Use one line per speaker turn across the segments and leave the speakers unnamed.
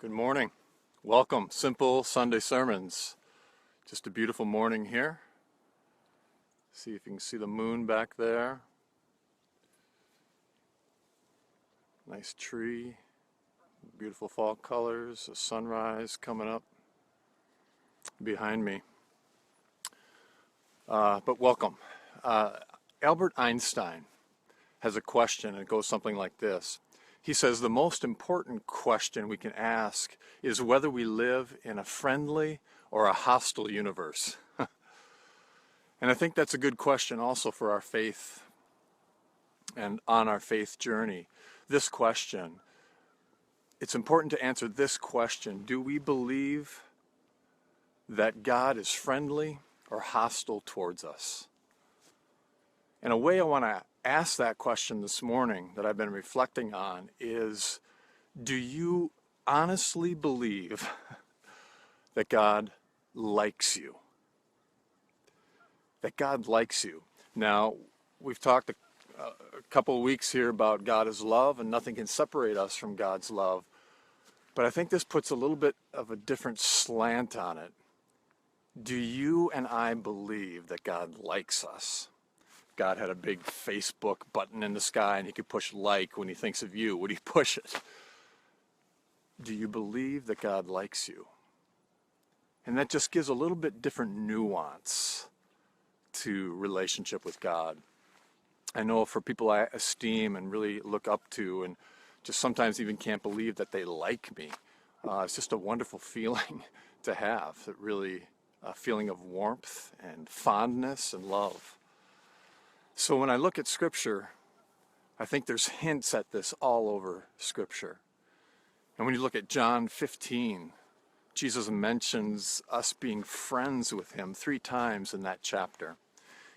Good morning. Welcome. Simple Sunday sermons. Just a beautiful morning here. See if you can see the moon back there. Nice tree. Beautiful fall colors. A sunrise coming up behind me. But welcome. Albert Einstein has a question, and it goes something like this. He says the most important question we can ask is whether we live in a friendly or a hostile universe. And I think that's a good question also for our faith and on our faith journey. This question, it's important to answer this question. Do we believe that God is friendly or hostile towards us? And a way I want to ask that question this morning that I've been reflecting on is, do you honestly believe that God likes you? That God likes you. Now, we've talked a couple of weeks here about God is love and nothing can separate us from God's love. But I think this puts a little bit of a different slant on it. Do you and I believe that God likes us? God had a big Facebook button in the sky and he could push like when he thinks of you. Would he push it? Do you believe that God likes you? And that just gives a little bit different nuance to relationship with God. I know for people I esteem and really look up to and just sometimes even can't believe that they like me. It's just a wonderful feeling to have. It really a feeling of warmth and fondness and love. So when I look at Scripture, I think there's hints at this all over Scripture. And when you look at John 15, Jesus mentions us being friends with him 3 times in that chapter.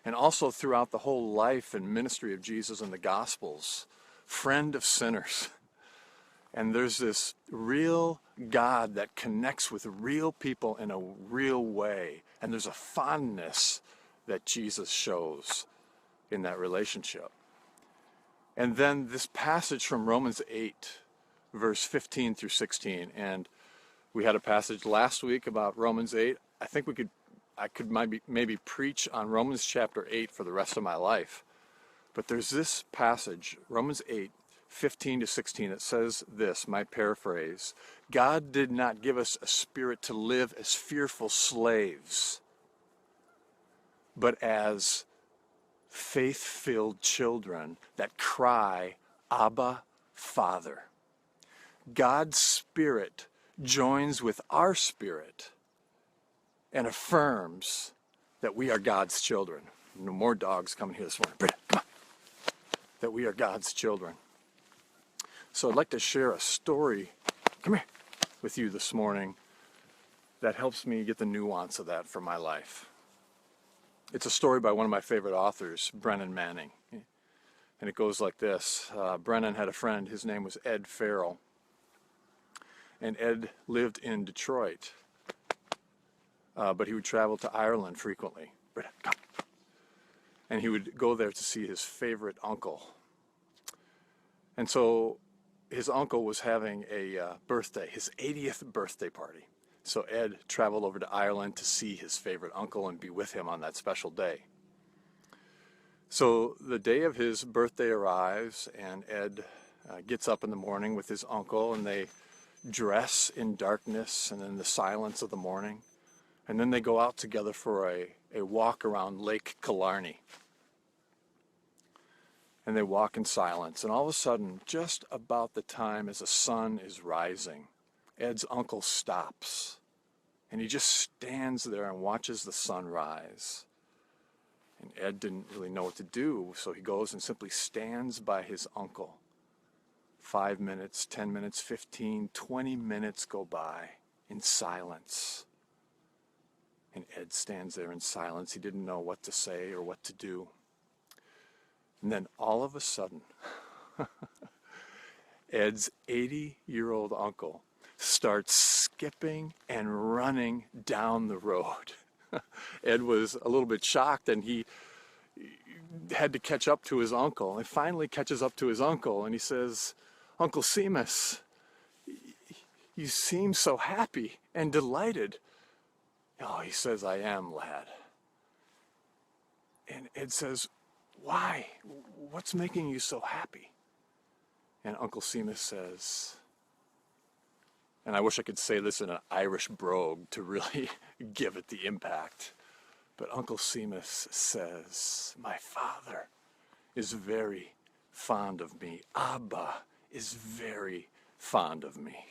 And also throughout the whole life and ministry of Jesus in the Gospels, friend of sinners. And there's this real God that connects with real people in a real way. And there's a fondness that Jesus shows in that relationship. And then this passage from Romans 8, verse 15 through 16. And we had a passage last week about Romans 8. I think I could maybe preach on Romans chapter 8 for the rest of my life. But there's this passage, Romans 8, 15 to 16, that says this, my paraphrase: God did not give us a spirit to live as fearful slaves, but as faith-filled children that cry, Abba, Father. God's Spirit joins with our spirit and affirms that we are God's children. No more dogs coming here this morning. Britta, come on. That we are God's children. So I'd like to share a story, come here, with you this morning that helps me get the nuance of that for my life. It's a story by one of my favorite authors, Brennan Manning. And it goes like this. Brennan had a friend. His name was Ed Farrell. And Ed lived in Detroit. But he would travel to Ireland frequently. Britta, come. And he would go there to see his favorite uncle. And so his uncle was having a birthday, his 80th birthday party. So Ed traveled over to Ireland to see his favorite uncle and be with him on that special day. So the day of his birthday arrives, and Ed gets up in the morning with his uncle, and they dress in darkness and in the silence of the morning. And then they go out together for a walk around Lake Killarney. And they walk in silence. And all of a sudden, just about the time as the sun is rising, Ed's uncle stops. And he just stands there and watches the sun rise. And Ed didn't really know what to do, so he goes and simply stands by his uncle. 5 minutes, 10 minutes, 15, 20 minutes go by in silence. And Ed stands there in silence. He didn't know what to say or what to do. And then all of a sudden, Ed's 80-year-old uncle starts skipping and running down the road. Ed was a little bit shocked, and he had to catch up to his uncle. And finally catches up to his uncle, and he says, Uncle Seamus, You seem so happy and delighted. Oh, he says, I am, lad. And Ed says, why? What's making you so happy? And Uncle Seamus says, and I wish I could say this in an Irish brogue to really give it the impact, but Uncle Seamus says, my father is very fond of me. Abba is very fond of me.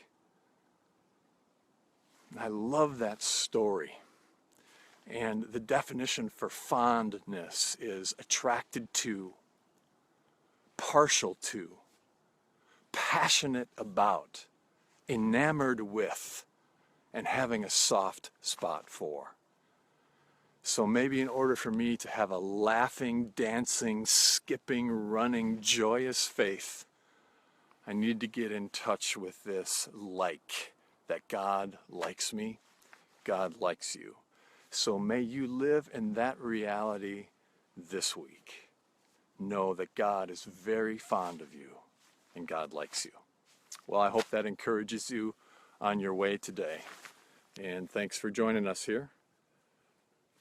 I love that story. And the definition for fondness is attracted to, partial to, passionate about, enamored with, and having a soft spot for. So maybe in order for me to have a laughing, dancing, skipping, running, joyous faith, I need to get in touch with this that God likes me, God likes you. So may you live in that reality this week. Know that God is very fond of you and God likes you. Well, I hope that encourages you on your way today. And thanks for joining us here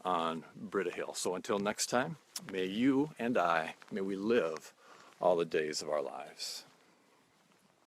on Britta Hill. So until next time, may you and I, may we live all the days of our lives.